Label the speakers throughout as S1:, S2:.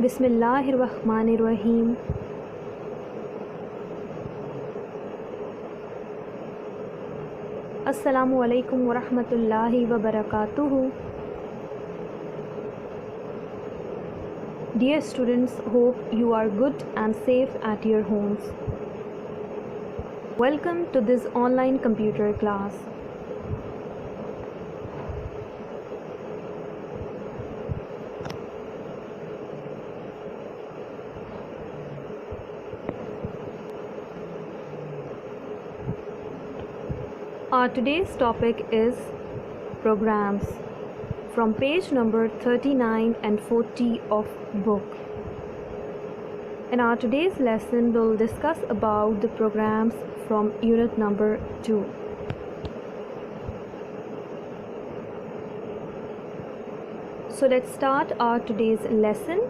S1: बिस्मिल्लाहिर्रहमानिर्रहीम। अस्सलामु अलैकुम वरहमतुल्लाहि वबरकातुहू। Dear students, hope you are good and safe at your homes. Welcome to this online computer class. Our today's topic is programs from page number 39 and 40 of book. In our today's lesson, we'll discuss about the programs from unit number 2. So let's start our today's lesson.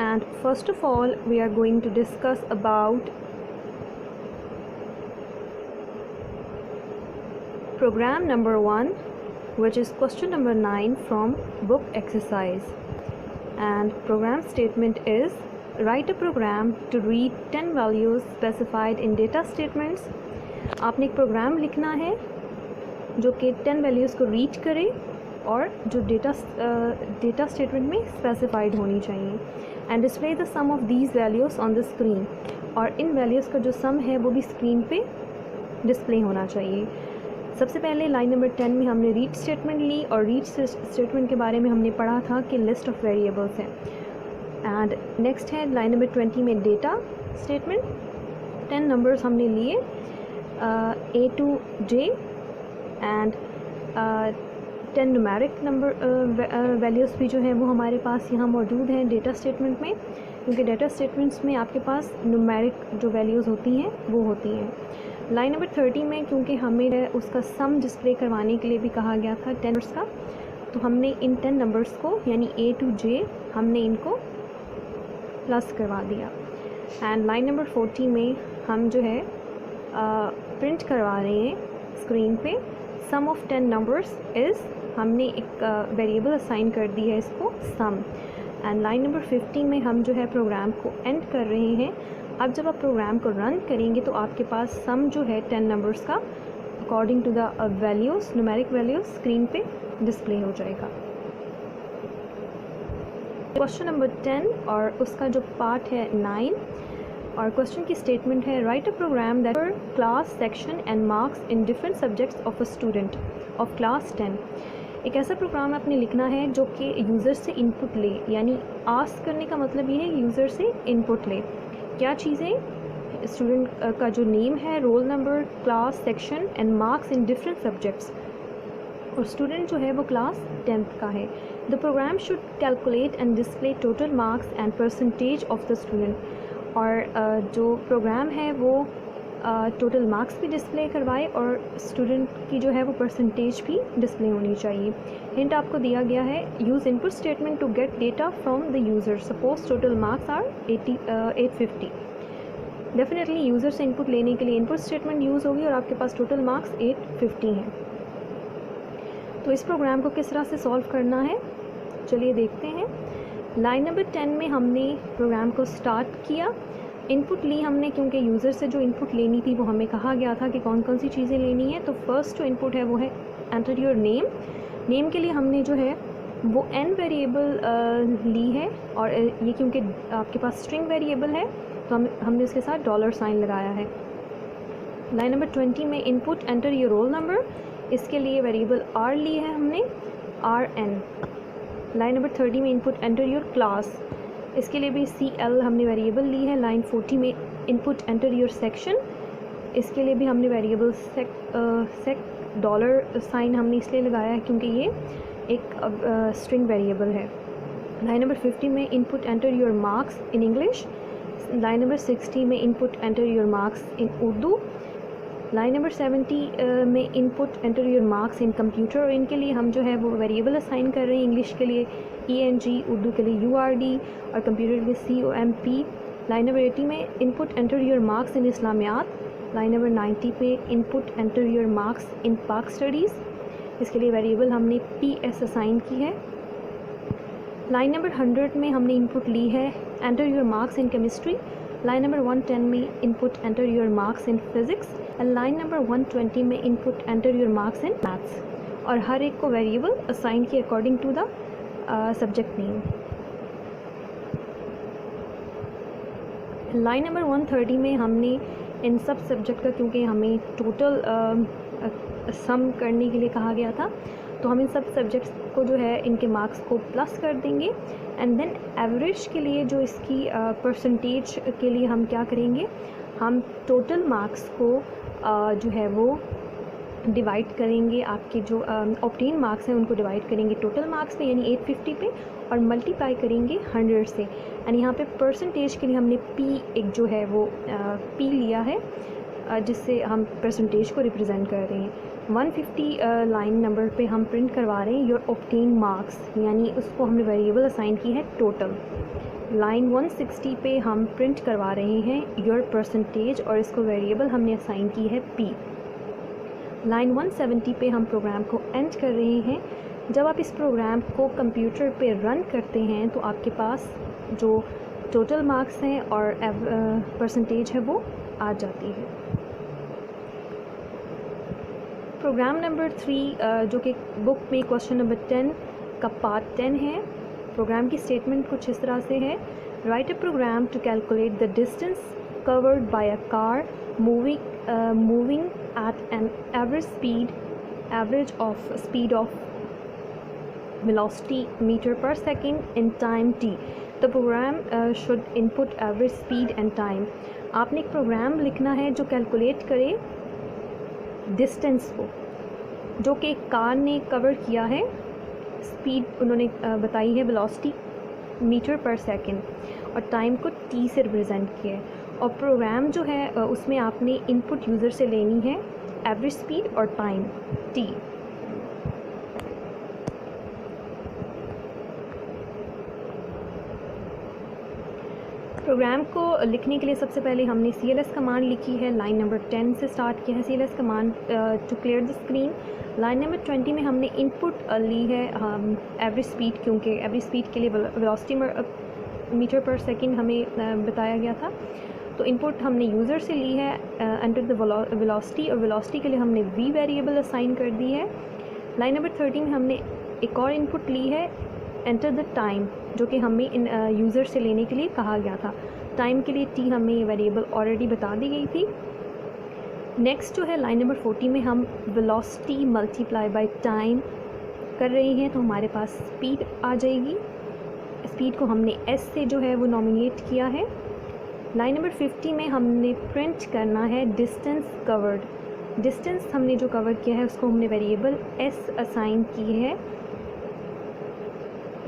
S1: And first of all, we are going to discuss about program number 1, which is question number 9 from book exercise. And program statement is write a program to read 10 values specified in data statements. आपने एक programme लिखना है जो कि 10 values को read करे और जो डेटा स्टेटमेंट में स्पेसिफाइड होनी चाहिए। And display the sum of these values on the screen, और इन वैल्यूज़ का जो सम है वो भी स्क्रीन पे डिस्प्ले होना चाहिए। सबसे पहले लाइन नंबर 10 में हमने रीड स्टेटमेंट ली, और रीड स्टेटमेंट के बारे में हमने पढ़ा था कि लिस्ट ऑफ वेरिएबल्स हैं। एंड नेक्स्ट है लाइन नंबर 20 में डेटा स्टेटमेंट। 10 नंबर्स हमने लिए A to J and 10 numeric number values भी जो है वो हमारे पास यहाँ मौजूद हैं डेटा स्टेटमेंट में, क्योंकि डेटा स्टेटमेंट्स में आपके पास न्यूमेरिक जो वैल्यूज़ होती हैं वो होती हैं। लाइन नंबर 30 में क्योंकि हमें उसका सम डिस्प्ले करवाने के लिए भी कहा गया था 10 नंबर्स का, तो हमने इन 10 नंबर्स को यानी A to J हमने इनको प्लस करवा दिया। एंड लाइन नंबर 40 में हम जो है प्रिंट करवा रहे हैं स्क्रीन पे सम ऑफ 10 नंबर्स इज़, हमने एक वेरिएबल असाइन कर दी है इसको सम। एंड लाइन नंबर 50 में हम जो है प्रोग्राम को एंड कर रहे हैं। अब जब आप प्रोग्राम को रन करेंगे तो आपके पास सम जो है 10 नंबर्स का according to the values numeric values screen पे डिस्प्ले हो जाएगा। क्वेश्चन नंबर 10 और उसका जो पार्ट है 9, और क्वेश्चन की स्टेटमेंट है write a program that class section and marks in different subjects of a student of class 10। एक ऐसा प्रोग्राम आपने लिखना है जो कि यूज़र से इनपुट ले, यानी आस्क करने का मतलब ये है यूज़र से इनपुट ले। क्या चीज़ें? स्टूडेंट का जो नेम है, roll number, class, section and marks in different subjects, और स्टूडेंट जो है वो क्लास 10th का है। The program should calculate and display total marks and percentage of the student. और जो प्रोग्राम है वो टोटल मार्क्स भी डिस्प्ले करवाए और स्टूडेंट की जो है वो परसेंटेज भी डिस्प्ले होनी चाहिए। हिंट आपको दिया गया है use input statement to get data from the user, suppose total marks are 850। Definitely user से इनपुट लेने के लिए इनपुट स्टेटमेंट यूज़ होगी और आपके पास टोटल मार्क्स 850 हैं। तो इस प्रोग्राम को किस तरह से सॉल्व करना है, चलिए देखते हैं। लाइन नंबर 10 में हमने प्रोग्राम को स्टार्ट किया, इनपुट ली हमने, क्योंकि यूज़र से जो इनपुट लेनी थी वो हमें कहा गया था कि कौन कौन सी चीज़ें लेनी है। तो फर्स्ट जो इनपुट है वो है एंटर योर नेम। नेम के लिए हमने जो है वो n वेरिएबल ली है, और ये क्योंकि आपके पास स्ट्रिंग वेरिएबल है तो हमने इसके साथ डॉलर साइन लगाया है। लाइन नंबर 20 में input enter your roll number, इसके लिए वेरिएबल r ली है हमने rn। लाइन नंबर 30 में इनपुट एंटर योर क्लास, इसके लिए भी CL हमने वेरिएबल ली है। लाइन 40 में इनपुट एंटर योर सेक्शन, इसके लिए भी हमने वेरिएबल सेक डॉलर साइन हमने इसलिए लगाया है क्योंकि ये एक स्ट्रिंग वेरिएबल है। लाइन नंबर 50 में input enter your marks in English. Line number 60 में input enter your marks in Urdu. Line number 70 में input enter your marks in computer, और इनके लिए हम जो है वो वेरिएबल असाइन कर रहे हैं। इंग्लिश के लिए ENG, उर्दू के लिए URD और कंप्यूटर के लिए COMP। लाइन नंबर 80 में input enter your marks in Islamiyat. Line number 90 पे input enter your marks in Pak studies, इसके लिए वेरिएबल हमने PS असाइन की है। लाइन नंबर 100 में हमने इनपुट ली है enter your marks in chemistry. Line number 110 में input enter your marks in physics and line number 120 में input enter your marks in maths, और हर एक को वेरिएबल असाइन किए according to the subject name. Line number 130 में हमने इन सब सब्जेक्ट का, क्योंकि हमें टोटल सम करने के लिए कहा गया था, तो हम इन सब सब्जेक्ट्स को जो है इनके मार्क्स को प्लस कर देंगे एंड देन एवरेज के लिए जो इसकी परसेंटेज के लिए हम क्या करेंगे, हम टोटल मार्क्स को जो है वो डिवाइड करेंगे, आपके जो ऑब्टेन मार्क्स हैं उनको डिवाइड करेंगे टोटल मार्क्स पे यानी 850 पे और मल्टीप्लाई करेंगे 100 से। एंड यहाँ पे परसेंटेज के लिए हमने p एक जो है वो p लिया है जिससे हम परसेंटेज को रिप्रेजेंट कर रहे हैं। 150 लाइन नंबर पे हम प्रिंट करवा रहे हैं योर ऑब्टेन मार्क्स, यानी उसको हमने वेरिएबल असाइन की है टोटल। लाइन 160 पे हम प्रिंट करवा रहे हैं योर परसेंटेज और इसको वेरिएबल हमने असाइन की है p। लाइन 170 पे हम प्रोग्राम को एंड कर रहे हैं। जब आप इस प्रोग्राम को कंप्यूटर पे रन करते हैं तो आपके पास जो टोटल मार्क्स हैं और परसेंटेज है वो आ जाती है। प्रोग्राम नंबर 3 जो कि बुक में क्वेश्चन नंबर 10 का पार्ट 10 है। प्रोग्राम की स्टेटमेंट कुछ इस तरह से है, write a program to calculate the distance covered by a car moving at an average of velocity meter per second in time t. The program should input average speed and time. आपने एक programme लिखना है जो calculate करे distance को, जो कि car ने कवर किया है, स्पीड उन्होंने बताई है वेलोसिटी मीटर पर सेकेंड और टाइम को t से रिप्रेजेंट किया है। और प्रोग्राम जो है उसमें आपने इनपुट यूज़र से लेनी है एवरेज स्पीड और टाइम t। प्रोग्राम को लिखने के लिए सबसे पहले हमने cls कमांड लिखी है, लाइन नंबर 10 से स्टार्ट किया है cls command to clear the screen. Line number 20 में हमने इनपुट ली है एवरेज स्पीड, क्योंकि एवरेज स्पीड के लिए वेलोसिटी मीटर पर सेकंड हमें बताया गया था, तो इनपुट हमने यूज़र से ली है एंटर द वेलोसिटी, और वेलोसिटी के लिए हमने v वेरिएबल असाइन कर दी है। लाइन नंबर 13 में हमने एक और इनपुट ली है एंटर द टाइम, जो कि हमें इन यूज़र से लेने के लिए कहा गया था। टाइम के लिए t हमें वेरिएबल ऑलरेडी बता दी गई थी। नेक्स्ट जो है लाइन नंबर 40 में हम वेलोसिटी मल्टीप्लाई बाय टाइम कर रहे हैं, तो हमारे पास स्पीड आ जाएगी। स्पीड को हमने s से जो है वो नॉमिनेट किया है। लाइन नंबर 50 में हमने प्रिंट करना है डिस्टेंस कवर्ड। डिस्टेंस हमने जो कवर किया है उसको हमने वेरिएबल s असाइन की है,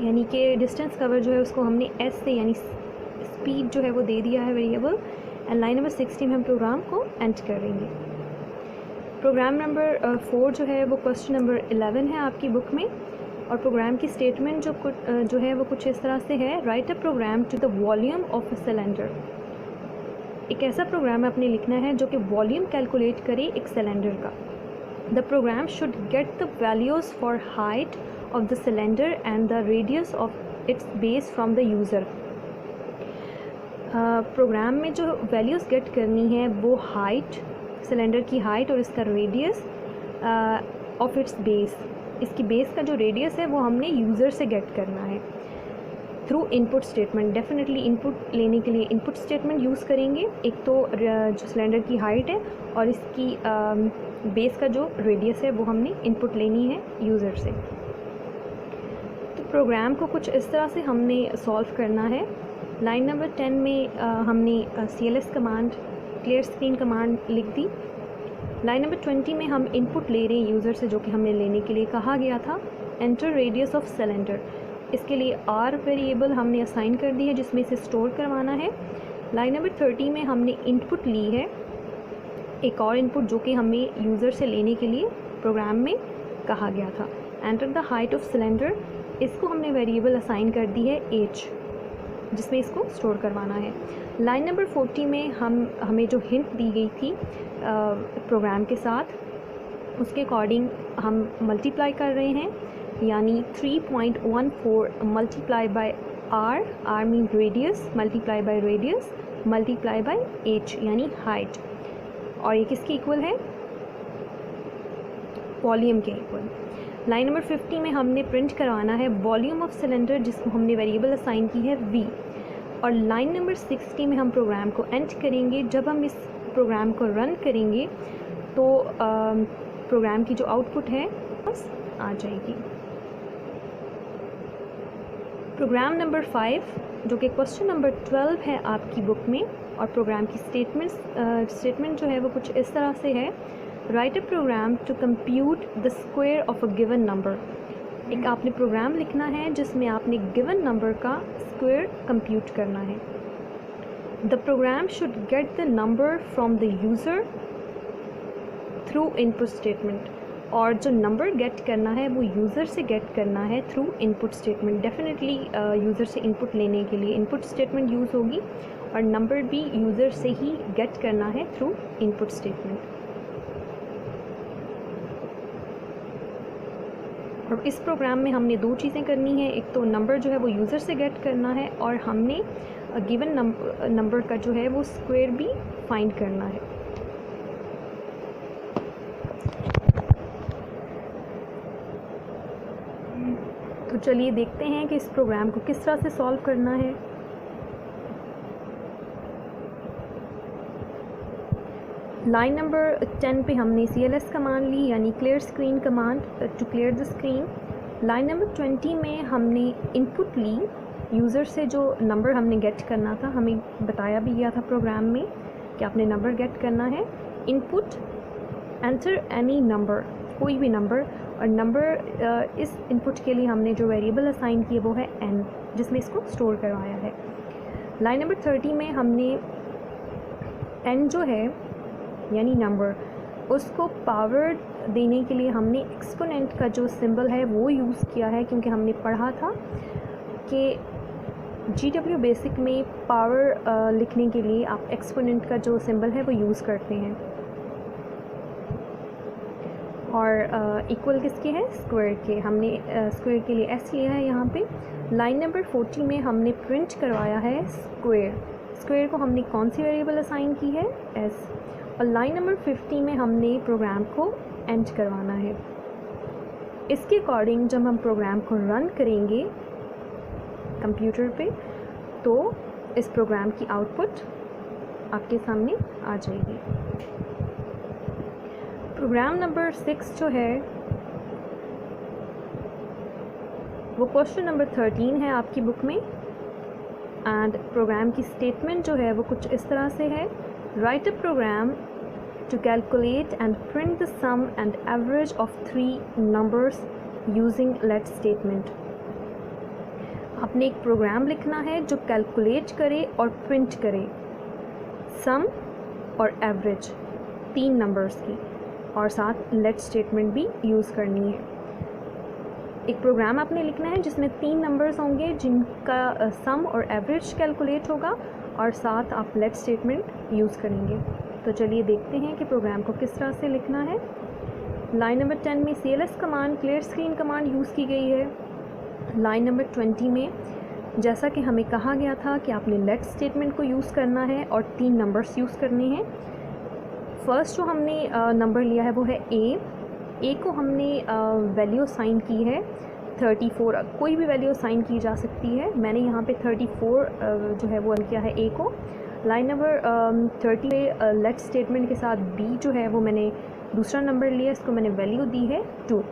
S1: यानी कि डिस्टेंस कवर जो है उसको हमने s से यानी स्पीड जो है वो दे दिया है वेरिएबल। एंड लाइन नंबर 60 में हम प्रोग्राम को एंड करेंगे। प्रोग्राम नंबर 4 जो है वो क्वेश्चन नंबर 11 है आपकी बुक में, और प्रोग्राम की स्टेटमेंट जो है वो कुछ इस तरह से है, write a program to the volume of a cylinder. एक ऐसा प्रोग्राम आपने लिखना है जो कि वॉल्यूम कैलकुलेट करे एक सिलेंडर का। The program should get the values for height of the cylinder and the radius of its base from the user. Program में जो वैल्यूज़ गेट करनी है वो हाइट, सिलेंडर की हाइट और इसका रेडियस ऑफ इट्स बेस, इसकी बेस का जो रेडियस है वो हमने यूज़र से गेट करना है through input statement. Definitely input लेने के लिए इनपुट स्टेटमेंट यूज़ करेंगे, एक तो जो सिलेंडर की हाइट है और इसकी बेस का जो रेडियस है वो हमने इनपुट लेनी है यूज़र से। तो प्रोग्राम को कुछ इस तरह से हमने सॉल्व करना है। लाइन नंबर 10 में हमने cls command clear screen command लिख दी। लाइन नंबर 20 में हम इनपुट ले रहे हैं यूज़र से, जो कि हमें लेने के लिए कहा गया था एंटर रेडियस ऑफ सिलेंडर। इसके लिए r वेरिएबल हमने असाइन कर दी है जिसमें इसे स्टोर करवाना है। लाइन नंबर 30 में हमने इनपुट ली है एक और इनपुट जो कि हमें यूज़र से लेने के लिए प्रोग्राम में कहा गया था, enter the height of cylinder. इसको हमने वेरिएबल असाइन कर दी है h, जिसमें इसको स्टोर करवाना है। लाइन नंबर 40 में हमें जो हिंट दी गई थी प्रोग्राम के साथ, उसके अकॉर्डिंग हम मल्टीप्लाई कर रहे हैं। यानी 3.14 multiply by R mean radius, multiply by radius, multiply by H यानी हाइट, और ये किसके इक्वल है? वॉल्यूम के इक्वल। लाइन नंबर 50 में हमने प्रिंट करवाना है वॉल्यूम ऑफ सिलेंडर, जिसको हमने वेरिएबल असाइन की है v, और लाइन नंबर 60 में हम प्रोग्राम को एंड करेंगे। जब हम इस प्रोग्राम को रन करेंगे तो प्रोग्राम की जो आउटपुट है बस आ जाएगी। प्रोग्राम नंबर 5 जो कि क्वेश्चन नंबर 12 है आपकी बुक में, और प्रोग्राम की स्टेटमेंट जो है वो कुछ इस तरह से है, write a program to compute the square of a given number. एक आपने प्रोग्राम लिखना है जिसमें आपने गिवन नंबर का स्क्वायर कंप्यूट करना है। The program should get the number from the user through input statement, और जो नंबर गेट करना है वो यूज़र से गेट करना है through input statement. Definitely user से इनपुट लेने के लिए इनपुट स्टेटमेंट यूज़ होगी, और नंबर भी यूज़र से ही गेट करना है थ्रू इनपुट स्टेटमेंट। और इस प्रोग्राम में हमने दो चीज़ें करनी है, एक तो नंबर जो है वो यूज़र से गेट करना है, और हमने गिवन नंबर का जो है वो स्क्वायर भी फाइंड करना है। तो चलिए देखते हैं कि इस प्रोग्राम को किस तरह से सॉल्व करना है। लाइन नंबर 10 पे हमने CLS कमांड ली, यानी clear screen command to clear the screen. Line number 20 में हमने इनपुट ली, यूज़र से जो नंबर हमने गेट करना था, हमें बताया भी गया था प्रोग्राम में कि आपने नंबर गेट करना है। इनपुट एंटर एनी नंबर, कोई भी नंबर, और नंबर इस इनपुट के लिए हमने जो वेरिएबल असाइन किए वो है n, जिसमें इसको स्टोर करवाया है। लाइन नंबर 30 में हमने n जो है यानी नंबर, उसको पावर देने के लिए हमने एक्सपोनेंट का जो सिंबल है वो यूज़ किया है, क्योंकि हमने पढ़ा था कि GW बेसिक में पावर लिखने के लिए आप एक्सपोनेंट का जो सिंबल है वो यूज़ करते हैं। और इक्वल किसके है? स्क्वायर के। हमने स्क्वायर के लिए s लिया है यहाँ पे। लाइन नंबर 40 में हमने प्रिंट करवाया है स्क्वायर। स्क्वायर को हमने कौन सी वेरिएबल असाइन की है? s। और लाइन नंबर 50 में हमने प्रोग्राम को एंड करवाना है। इसके अकॉर्डिंग जब हम प्रोग्राम को रन करेंगे कंप्यूटर पे, तो इस प्रोग्राम की आउटपुट आपके सामने आ जाएगी। प्रोग्राम नंबर 6 जो है वो क्वेश्चन नंबर 13 है आपकी बुक में, एंड प्रोग्राम की स्टेटमेंट जो है वो कुछ इस तरह से है, write a program to calculate and print the sum and average of 3 numbers using let statement। आपने एक प्रोग्राम लिखना है जो कैलकुलेट करे और प्रिंट करे सम और एवरेज 3 नंबर्स की, और साथ लेट स्टेटमेंट भी यूज़ करनी है। एक प्रोग्राम आपने लिखना है जिसमें 3 नंबर्स होंगे जिनका सम और एवरेज कैलकुलेट होगा, और साथ आप लेट स्टेटमेंट यूज़ करेंगे। तो चलिए देखते हैं कि प्रोग्राम को किस तरह से लिखना है। लाइन नंबर 10 में CLS command, clear screen command use की गई है। लाइन नंबर 20 में जैसा कि हमें कहा गया था कि आपने लेट स्टेटमेंट को यूज़ करना है और 3 नंबर्स यूज़ करने हैं। फर्स्ट जो हमने नंबर लिया है वो है ए को हमने वैल्यू असाइन की है 34। कोई भी वैल्यू असाइन की जा सकती है, मैंने यहाँ पे 34 जो है वो किया है ए को। लाइन नंबर 30 पे लेट स्टेटमेंट के साथ बी जो है वो मैंने दूसरा नंबर लिया, इसको मैंने वैल्यू दी है 2।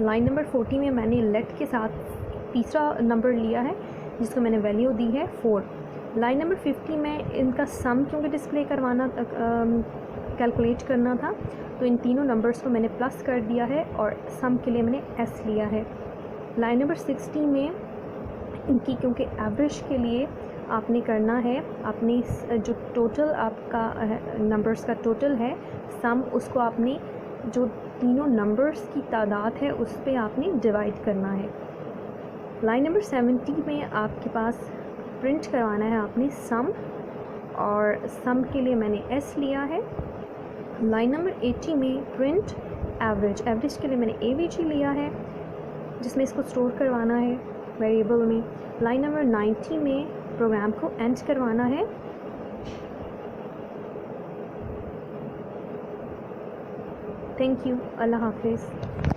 S1: लाइन नंबर 40 में मैंने लेट के साथ तीसरा नंबर लिया है जिसको मैंने वैल्यू दी है 4। लाइन नंबर 50 में इनका सम क्योंकि डिस्प्ले करवाना कैलकुलेट करना था, तो इन तीनों नंबर्स को मैंने प्लस कर दिया है और सम के लिए मैंने एस लिया है। लाइन नंबर 60 में इनकी क्योंकि एवरेज के लिए आपने करना है, अपनी जो टोटल आपका नंबर्स का टोटल है सम, उसको आपने जो तीनों नंबर्स की तादाद है उस पर आपने डिवाइड करना है। लाइन नंबर 70 में आपके पास प्रिंट करवाना है आपने सम, और सम के लिए मैंने एस लिया है। लाइन नंबर 80 में प्रिंट एवरेज, एवरेज के लिए मैंने एवीजी लिया है। जिसमें इसको स्टोर करवाना है वेरिएबल में। लाइन नंबर 90 में प्रोग्राम को एंड करवाना है। थैंक यू, अल्लाह हाफिज़।